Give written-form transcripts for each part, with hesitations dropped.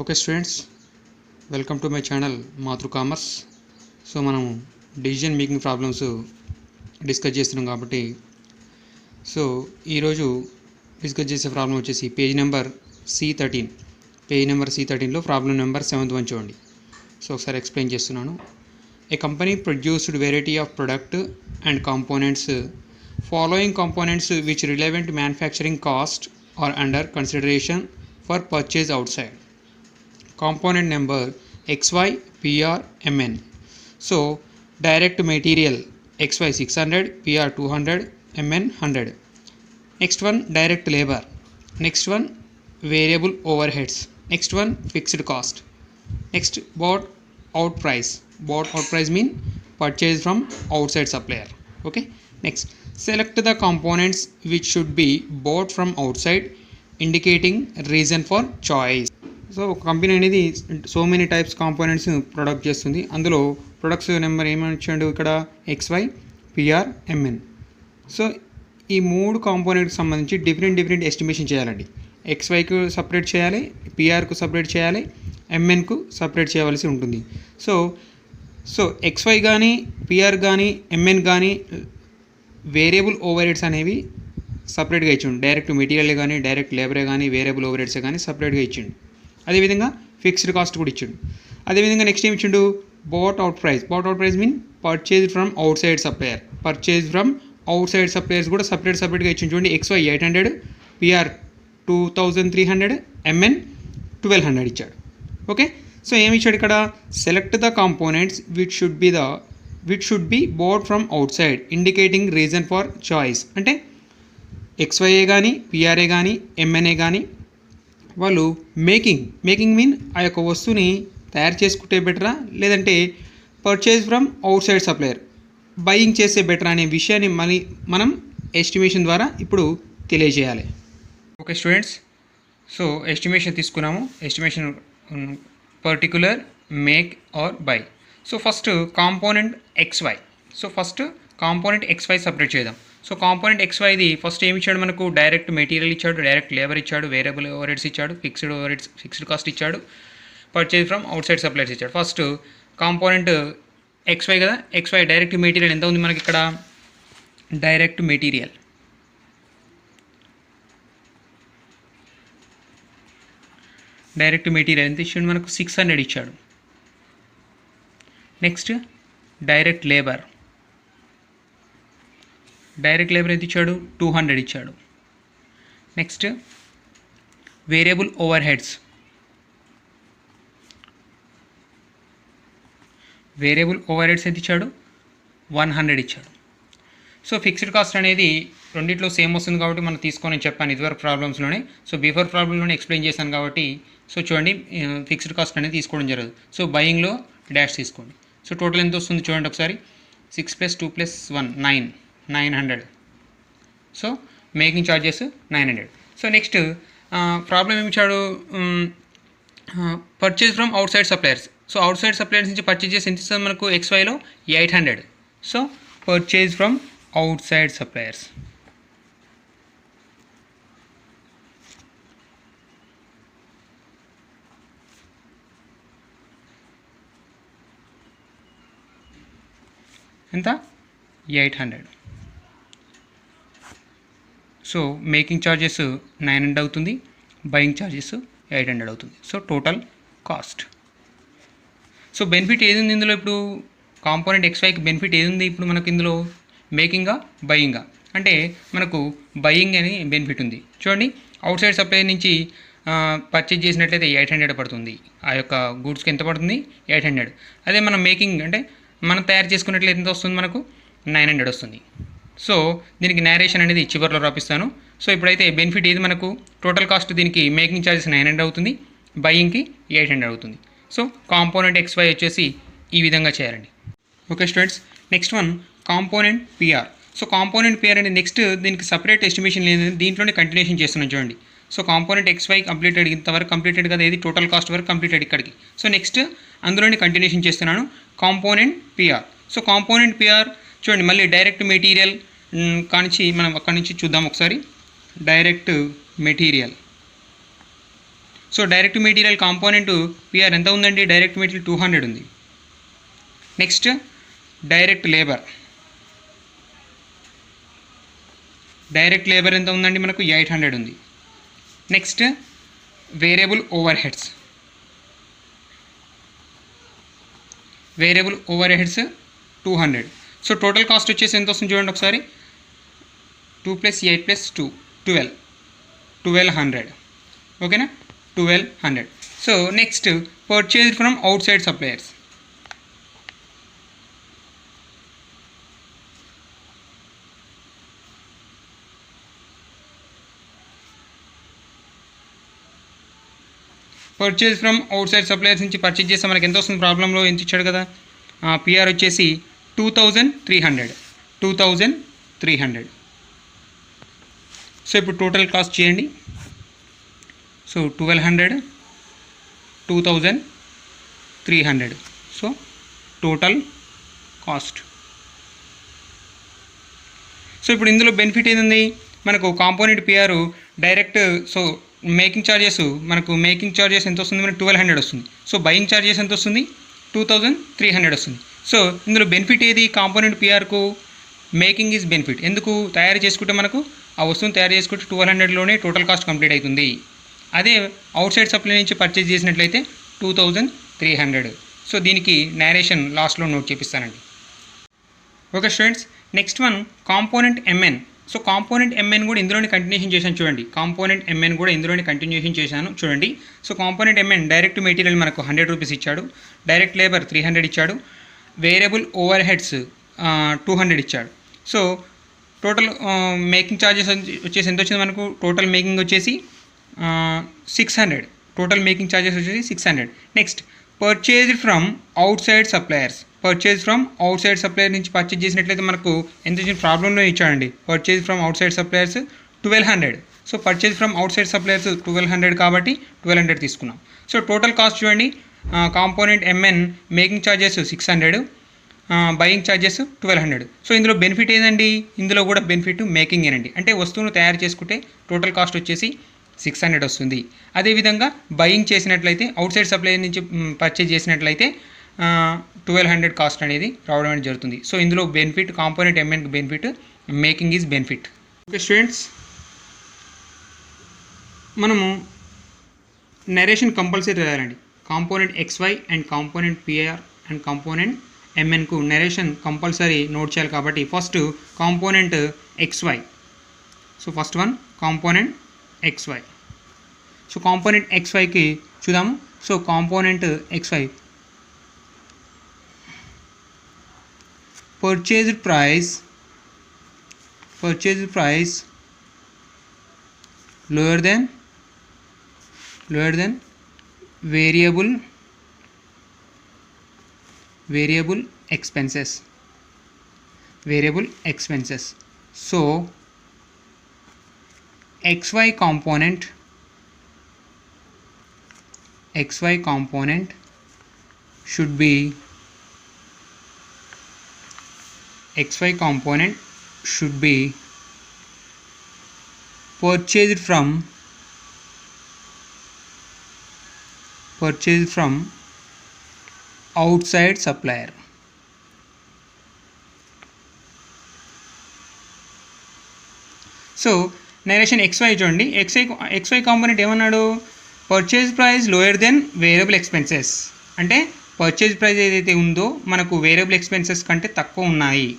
Okay students, welcome to my channel Matru commerce. So మనం decision making problems discuss చేస్తున్నాం కాబట్టి ఈరోజు డిస్కస్ చేసే ప్రాబ్లం వచ్చేసి పేజ్ నెంబర్ C13లో ప్రాబ్లం నెంబర్ 7th వన్ చూడండి. సో ఒకసారి ఎక్స్ప్లెయిన్ చేస్తున్నాను. A company produced variety of product and components. Following components which relevant manufacturing cost are under consideration for purchase outside. Component number XY, PR, MN. So direct material XY 600, PR 200, MN 100. Next one direct labor. Next one variable overheads. Next one fixed cost. Next bought out price. Bought out price mean purchase from outside supplier. Okay. Next select the components which should be bought from outside, indicating reason for choice. So ఒక company అనేది so many types components product చేస్తుంది. అందులో products number ఏమని ఇచ్చాడు ఇక్కడ XY, PR, MN. So ఈ మూడు కాంపోనెంట్కి సంబంధించి డిఫరెంట్ ఎస్టిమేషన్ చేయాలండి. XYకు సపరేట్ చేయాలి, PRకు సపరేట్ చేయాలి, MNకు సపరేట్ చేయవలసి ఉంటుంది. సో XY కానీ PR కానీ MN కానీ వేరియబుల్ ఓవర్ హెడ్స్ అనేవి సపరేట్గా ఇచ్చిండు. డైరెక్ట్ మెటీరియల్ కానీ డైరెక్ట్ లేబరే కానీ వేరియబుల్ ఓవర్ హెడ్స్ కానీ సపరేట్గా ఇచ్చిండు. అదేవిధంగా ఫిక్స్డ్ కాస్ట్ కూడా ఇచ్చిండు. అదేవిధంగా నెక్స్ట్ ఏమి ఇచ్చిండు, bought out price mean purchase from outside supplier. Purchase from outside suppliers కూడా సపరేట్గా ఇచ్చిండు. చూడండి, XY 800, PR 2300, MN 1200 ఇచ్చాడు. ఓకే, సో ఏమి ఇచ్చాడు ఇక్కడ, select the components which should be boat from out side, indicating reason for choice. అంటే XYఏ కానీ PRఏ కానీ MNఏ కానీ వాళ్ళు మేకింగ్ మీన్ ఆ యొక్క వస్తువుని తయారు చేసుకుంటే బెటరా, లేదంటే purchase from outside supplier buying చేసే బెటరా అనే విషయాన్ని మళ్ళీ మనం ఎస్టిమేషన్ ద్వారా ఇప్పుడు తెలియజేయాలి. ఓకే స్టూడెంట్స్, సో ఎస్టిమేషన్ తీసుకున్నాము. Estimation particular, make or buy. So first component XY. So first component XY separate చేద్దాం. సో కాంపోనెంట్ XYది ఫస్ట్ ఏమి ఇచ్చాడు మనకు, డైరెక్ట్ మెటీరియల్ ఇచ్చాడు, డైరెక్ట్ లేబర్ ఇచ్చాడు, వేరియబుల్ ఓవర్ హెడ్స్ ఇచ్చాడు, ఫిక్స్డ్ కాస్ట్ ఇచ్చాడు, purchase from outside suppliers ఇచ్చాడు. ఫస్ట్ కాంపోనెంట్ XY కదా, XY డైరెక్ట్ మెటీరియల్ ఎంత ఉంది మనకి ఇక్కడ, డైరెక్ట్ మెటీరియల్ ఎంత ఇచ్చాడు మనకు, 600 ఇచ్చాడు. నెక్స్ట్ డైరెక్ట్ లేబర్ ఎంత ఇచ్చాడు, 200 ఇచ్చాడు. నెక్స్ట్ వేరియబుల్ ఓవర్ హెడ్స్ ఎంత ఇచ్చాడు, 100 ఇచ్చాడు. సో ఫిక్స్డ్ కాస్ట్ అనేది రెండిట్లో సేమ్ వస్తుంది కాబట్టి మనం తీసుకొని చెప్పాను ఇదివరకు ప్రాబ్లమ్స్లోనే. సో బిఫోర్ ప్రాబ్లంలోనే ఎక్స్ప్లెయిన్ చేశాను కాబట్టి సో చూడండి, ఫిక్స్డ్ కాస్ట్ అనేది తీసుకోవడం జరగదు. సో బయింగ్లో డాష్ తీసుకోండి. సో టోటల్ ఎంత వస్తుంది చూడండి ఒకసారి, 6 + 2 + 1 900. So making charges 900. So next problem ఏమి ఇచ్చాడు, purchase from outside suppliers. So out side suppliers నుంచి పర్చేజ్ చేసి ఎంత ఇస్తుంది మనకు, XYలో 800. So purchase from outside suppliers. ఎంత, 800. సో మేకింగ్ ఛార్జెస్ 900 అవుతుంది, బయింగ్ ఛార్జెస్ 800 అవుతుంది. So total cost. So benefit ఏది ఉంది ఇందులో, ఇప్పుడు కాంపోనెంట్ XYకి బెనిఫిట్ ఏది ఉంది ఇప్పుడు మనకు ఇందులో, మేకింగా బయింగా అంటే మనకు బయింగ్ అని బెనిఫిట్ ఉంది. చూడండి, అవుట్ సైడ్ సప్లై నుంచి పర్చేజ్ చేసినట్లయితే 800 పడుతుంది. ఆ యొక్క గూడ్స్కి ఎంత పడుతుంది, 800. అదే మనం మేకింగ్ అంటే మనం తయారు చేసుకున్నట్లయితే ఎంత వస్తుంది మనకు, 900 వస్తుంది. సో దీనికి నేరేషన్ అనేది చివరిలో రాపిస్తాను. సో ఇప్పుడైతే బెనిఫిట్ ఏది మనకు, టోటల్ కాస్ట్ దీనికి మేకింగ్ ఛార్జెస్ 900 అవుతుంది, బయింగ్కి 800 అవుతుంది. సో కాంపోనెంట్ XY వచ్చేసి ఈ విధంగా చేయాలండి. Okay students, next one component PR. So component PR అనేది నెక్స్ట్ దీనికి సపరేట్ ఎస్టిమేషన్ లేదు, దీంట్లోనే కంటిన్యూషన్ చేస్తున్నాం చూడండి. సో కాంపోనెంట్ XY కంప్లీటెడ్, ఇంతవరకు కంప్లీటెడ్ కదా, ఇది టోటల్ కాస్ట్ వరకు కంప్లీటెడ్ ఇక్కడికి. సో నెక్స్ట్ అందులోనే కంటిన్యూషన్ చేస్తున్నాను, component PR. So component PR చూడండి, మళ్ళీ డైరెక్ట్ మెటీరియల్ కానించి మనం అక్కడి నుంచి చూద్దాం ఒకసారి. Direct material so direct material component PR ఎంత ఉందండి? డైరెక్ట్ మెటీరియల్ 200 ఉంది. నెక్స్ట్ డైరెక్ట్ లేబర్ ఎంత ఉందండి? మనకు 800 ఉంది. Next variable over heads 200. So total cost వచ్చేసి ఎంత వస్తుంది చూడండి ఒకసారి. 2 + 8 + 2 1200. ఓకేనా? 1200. So next purchase from outside suppliers. Purchase from outside suppliers నుంచి పర్చేజ్ చేస్తే మనకి ఎంత వస్తుంది? ప్రాబ్లంలో ఎంత ఇచ్చాడు కదా. పిఆర్ వచ్చేసి 2300. సో ఇప్పుడు టోటల్ కాస్ట్ చేయండి. So 1200, 2300. So total cost. So ఇప్పుడు ఇందులో బెనిఫిట్ ఏంది? మనకు component PR direct. So making charges ఎంత వస్తుంది? మనకు 1200 వస్తుంది. సో బయింగ్ ఛార్జెస్ ఎంత వస్తుంది? 2300 వస్తుంది. సో ఇందులో బెనిఫిట్ ఏది? కాంపోనెంట్ పిఆర్కు మేకింగ్ ఈజ్ బెనిఫిట్. ఎందుకు? తయారు చేసుకుంటే మనకు ఆ వస్తువుని తయారు చేసుకుంటే 1200లోనే టోటల్ కాస్ట్ కంప్లీట్ అవుతుంది. అదే అవుట్ సైడ్ సప్లై నుంచి పర్చేజ్ చేసినట్లయితే 2300. సో దీనికి నేరేషన్ లాస్ట్లో నోట్ చేపిస్తానండి. Okay students, next one component MN. So component MN కూడా ఇందులోనే కంటిన్యూషన్ చేశాను చూడండి. చూడండి. So component MN direct material మనకు 100 రూపీస్ ఇచ్చాడు. డైరెక్ట్ లేబర్ 300 ఇచ్చాడు. వేరియబుల్ ఓవర్ హెడ్స్ 200 ఇచ్చాడు. సో టోటల్ మేకింగ్ ఛార్జెస్ వచ్చేసి ఎంత వచ్చింది మనకు? టోటల్ మేకింగ్ వచ్చేసి 600. Next purchased from outside suppliers. నుంచి పర్చేజ్ చేసినట్లయితే మనకు ఎంత వచ్చిన ప్రాబ్లంలో ఇచ్చాడండి. Purchase from outside suppliers 1200. So purchase from outside suppliers 1200 కాబట్టి 1200 తీసుకున్నాం. సో టోటల్ కాస్ట్ చూడండి. Component MN making charges 600, buying charges 1200. So ఇందులో బెనిఫిట్ ఏదండి? ఇందులో కూడా బెనిఫిట్ మేకింగ్ ఏనండి. అంటే వస్తువును తయారు చేసుకుంటే టోటల్ కాస్ట్ వచ్చేసి 600 వస్తుంది. అదేవిధంగా బయింగ్ చేసినట్లయితే అవుట్ సైడ్ సప్లై నుంచి పర్చేజ్ చేసినట్లయితే 1200 కాస్ట్ అనేది రావడం అనేది జరుగుతుంది. సో ఇందులో benefit component MN benefit, making is benefit. Okay students, మనము నరేషన్ కంపల్సరీ రాయాలండి. Component XY and component PR and component MNకు నరేషన్ కంపల్సరీ నోట్ చేయాలి. కాబట్టి first component XY. So first one component XY. So component XYకి చూద్దాము. So component XY purchase price lower than variable expenses. So XY component should be purchased from outside supplier. So narration XY చూడండి. XY component ఏమన్నాడు? Purchase price lower than variable expenses. అంటే పర్చేజ్ ప్రైస్ ఏదైతే ఉందో మనకు వేరియబుల్ ఎక్స్పెన్సెస్ కంటే తక్కువ ఉన్నాయి.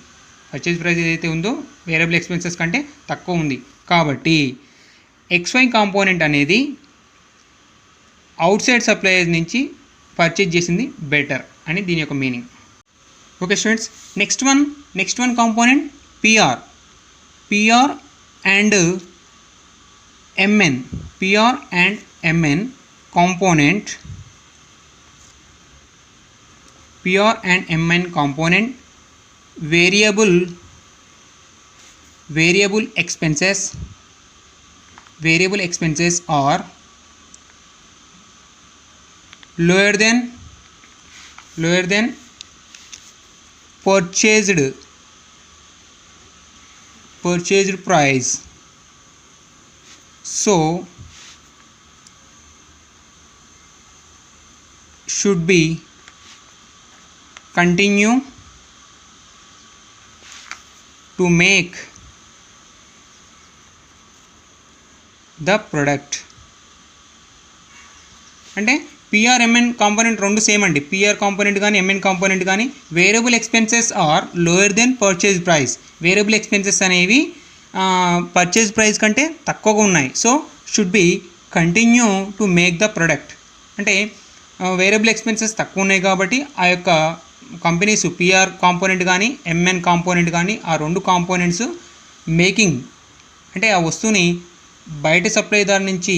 ఉంది. కాబట్టి XY కాంపోనెంట్ అనేది అవుట్ సైడ్ సప్లయర్స్ నుంచి పర్చేజ్ చేసింది బెటర్ అని దీని యొక్క meaning. Okay students, next one component PR and MN. Component variable expenses are lower than purchased price. So should be continue to make the product. అంటే PRMN component రెండు same అండి. PR component కానీ MN component కానీ variable expenses are lower than purchase price. Variable expenses అనేవి purchase price కంటే తక్కువగా ఉన్నాయి. So should be continue to make the product. అంటే వేరియబుల్ ఎక్స్పెన్సెస్ తక్కువ ఉన్నాయి కాబట్టి ఆ యొక్క కంపెనీస్ పిఆర్ కాంపోనెంట్ కానీ ఎంఎన్ కాంపోనెంట్ కానీ ఆ రెండు కాంపోనెంట్స్ మేకింగ్ అంటే ఆ వస్తువుని బయట సప్లైదారు నుంచి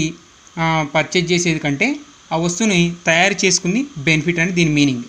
పర్చేజ్ చేసేది కంటే ఆ వస్తువుని తయారు చేసుకుంది బెనిఫిట్ అని దీని మీనింగ్.